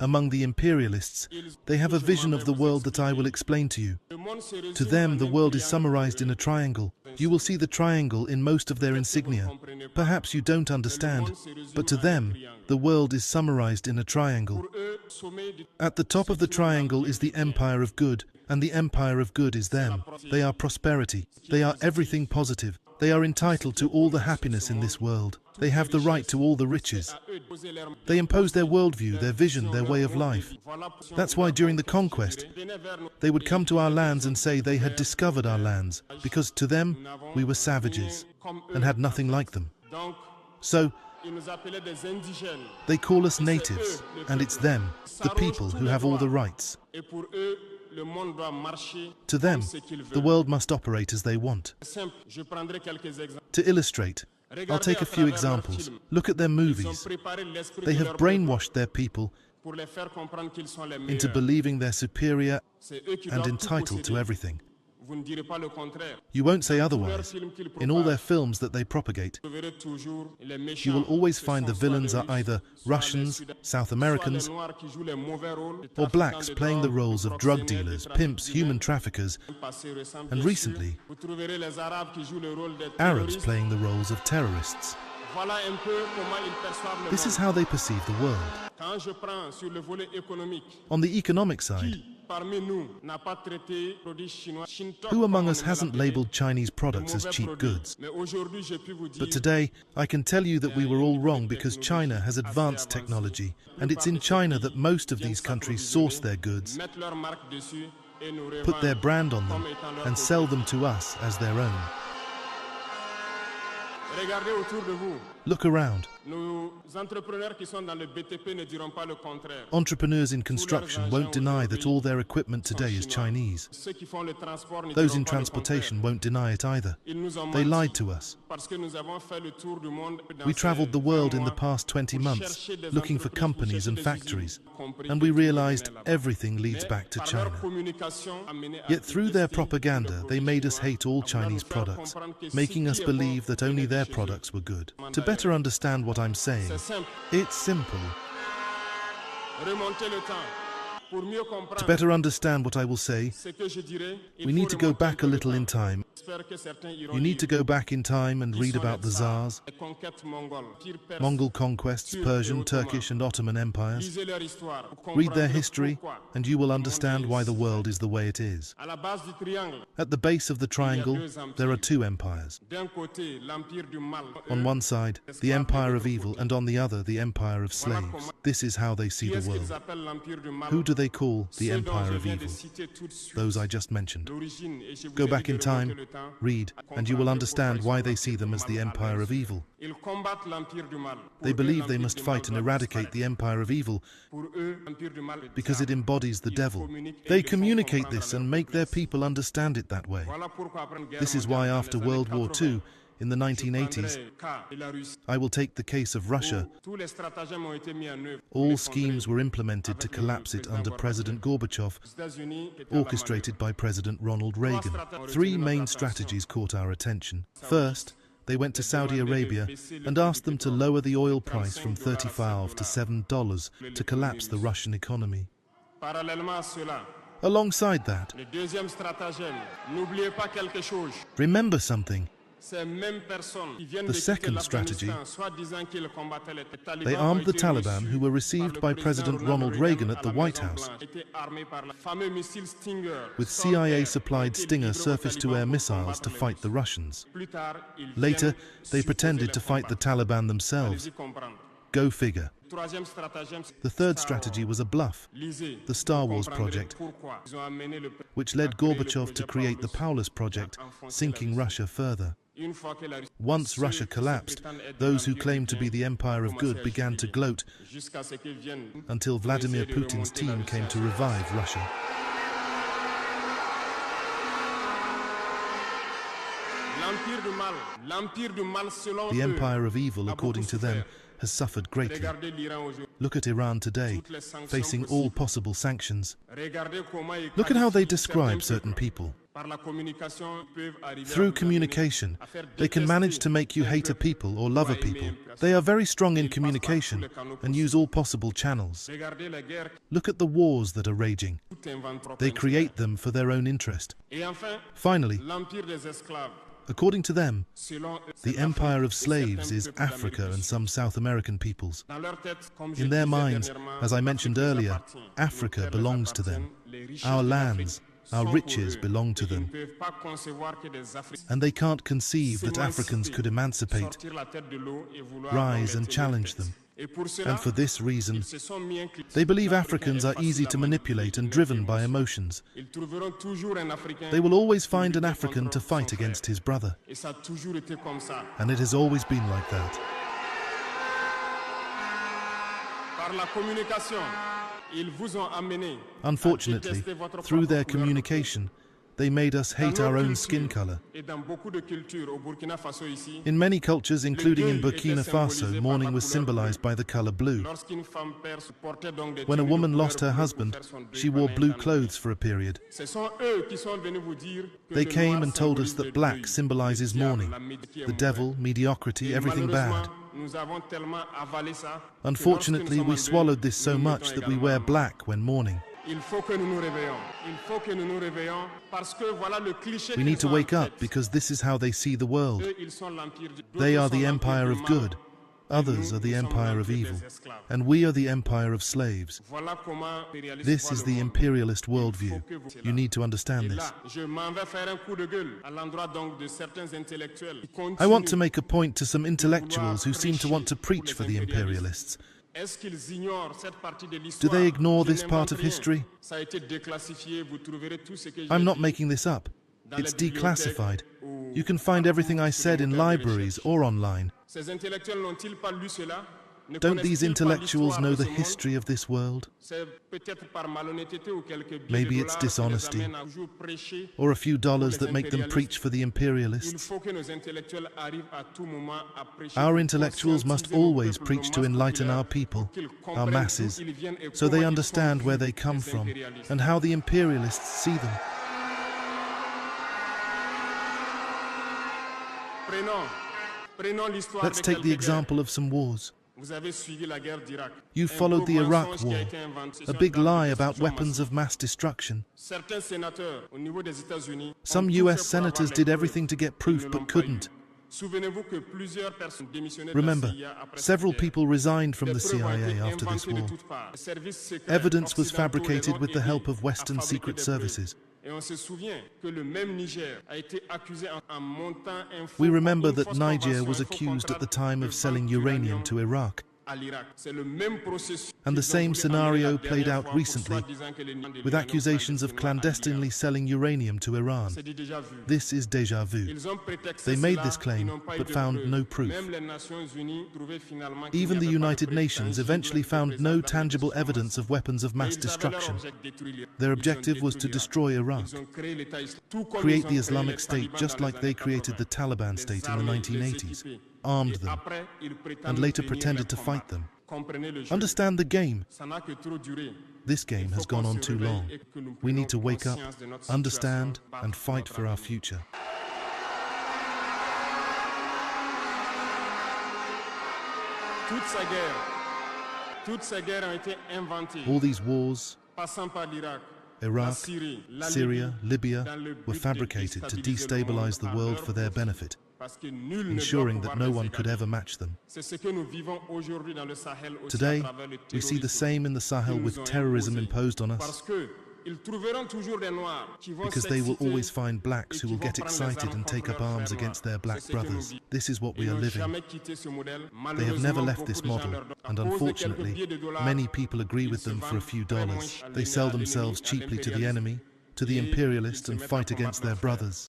Among the imperialists, they have a vision of the world that I will explain to you. To them, the world is summarized in a triangle. You will see the triangle in most of their insignia. Perhaps you don't understand, but to them, the world is summarized in a triangle. At the top of the triangle is the empire of good, and the empire of good is them. They are prosperity. They are everything positive. They are entitled to all the happiness in this world. They have the right to all the riches. They impose their worldview, their vision, their way of life. That's why during the conquest, they would come to our lands and say they had discovered our lands, because to them, we were savages and had nothing like them. So, they call us natives, and it's them, the people, who have all the rights. To them, the world must operate as they want. To illustrate, I'll take a few examples. Look at their movies. They have brainwashed their people into believing they're superior and entitled to everything. You won't say otherwise. In all their films that they propagate, you will always find the villains are either Russians, South Americans, or blacks playing the roles of drug dealers, pimps, human traffickers, and recently, Arabs playing the roles of terrorists. This is how they perceive the world. On the economic side, who among us hasn't labeled Chinese products as cheap goods? But today, I can tell you that we were all wrong because China has advanced technology, and it's in China that most of these countries source their goods, put their brand on them, and sell them to us as their own. Look around. Entrepreneurs in construction won't deny that all their equipment today is Chinese. Those in transportation won't deny it either. They lied to us. We traveled the world in the past 20 months looking for companies and factories, and we realized everything leads back to China. Yet through their propaganda, they made us hate all Chinese products, making us believe that only their products were good. To better understand what I'm saying, it's simple. To better understand what I will say, we need to go back a little in time. You need to go back in time and read about the Tsars, Mongol conquests, Persian, Turkish and Ottoman empires. Read their history and you will understand why the world is the way it is. At the base of the triangle, there are two empires. On one side, the empire of evil, and on the other, the empire of slaves. This is how they see the world. Who do they call the empire of evil? Those I just mentioned. Go back in time, read, and you will understand why they see them as the empire of evil. They believe they must fight and eradicate the empire of evil because it embodies the devil. They communicate this and make their people understand it that way. This is why after World War II, in the 1980s, I will take the case of Russia. All schemes were implemented to collapse it under President Gorbachev, orchestrated by President Ronald Reagan. Three main strategies caught our attention. First, they went to Saudi Arabia and asked them to lower the oil price from $35 to $7 to collapse the Russian economy. Alongside that, remember something. The second strategy, they armed the Taliban, who were received by President Ronald Reagan at the White House with CIA-supplied Stinger surface-to-air missiles to fight the Russians. Later, they pretended to fight the Taliban themselves. Go figure. The third strategy was a bluff, the Star Wars project, which led Gorbachev to create the Paulus project, sinking Russia further. Once Russia collapsed, those who claimed to be the empire of good began to gloat until Vladimir Putin's team came to revive Russia. The empire of evil, according to them, has suffered greatly. Look at Iran today, facing all possible sanctions. Look at how they describe certain people. Through communication, they can manage to make you hate a people or love a people. They are very strong in communication and use all possible channels. Look at the wars that are raging. They create them for their own interest. Finally, according to them, the empire of slaves is Africa and some South American peoples. In their minds, as I mentioned earlier, Africa belongs to them. Our lands, our riches belong to them. And they can't conceive that Africans could emancipate, rise and challenge them. And for this reason, they believe Africans are easy to manipulate and driven by emotions. They will always find an African to fight against his brother. And it has always been like that. Unfortunately, through their communication, they made us hate our own skin color. In many cultures, including in Burkina Faso, mourning was symbolized by the color blue. When a woman lost her husband, she wore blue clothes for a period. They came and told us that black symbolizes mourning, the devil, mediocrity, everything bad. Unfortunately, we swallowed this so much that we wear black when mourning. We need to wake up because this is how they see the world. They are the empire of good. Others are the empire of evil. And we are the empire of slaves. This is the imperialist worldview. You need to understand this. I want to make a point to some intellectuals who seem to want to preach for the imperialists. Do they ignore this part of history? I'm not making this up. It's declassified. You can find everything I said in libraries or online. Don't these intellectuals know the history of this world? Maybe it's dishonesty, or a few dollars that make them preach for the imperialists. Our intellectuals must always preach to enlighten our people, our masses, so they understand where they come from and how the imperialists see them. Let's take the example of some wars. You followed the Iraq War, a big lie about weapons of mass destruction. Some US senators did everything to get proof but couldn't. Remember, several people resigned from the CIA after this war. Evidence was fabricated with the help of Western secret services. We remember that Niger was accused at the time of selling uranium to Iraq. And the same scenario played out recently with accusations of clandestinely selling uranium to Iran. This is déjà vu. They made this claim but found no proof. Even the United Nations eventually found no tangible evidence of weapons of mass destruction. Their objective was to destroy Iraq, create the Islamic State just like they created the Taliban state in the 1980s. Armed them, and later pretended to fight them. Understand the game. This game has gone on too long. We need to wake up, understand, and fight for our future. All these wars, Iraq, Syria, Libya, were fabricated to destabilize the world for their benefit, ensuring that no one could ever match them. Today, we see the same in the Sahel with terrorism imposed on us, because they will always find blacks who will get excited and take up arms against their black brothers. This is what we are living. They have never left this model, and unfortunately, many people agree with them for a few dollars. They sell themselves cheaply to the enemy, to the imperialists, and fight against their brothers.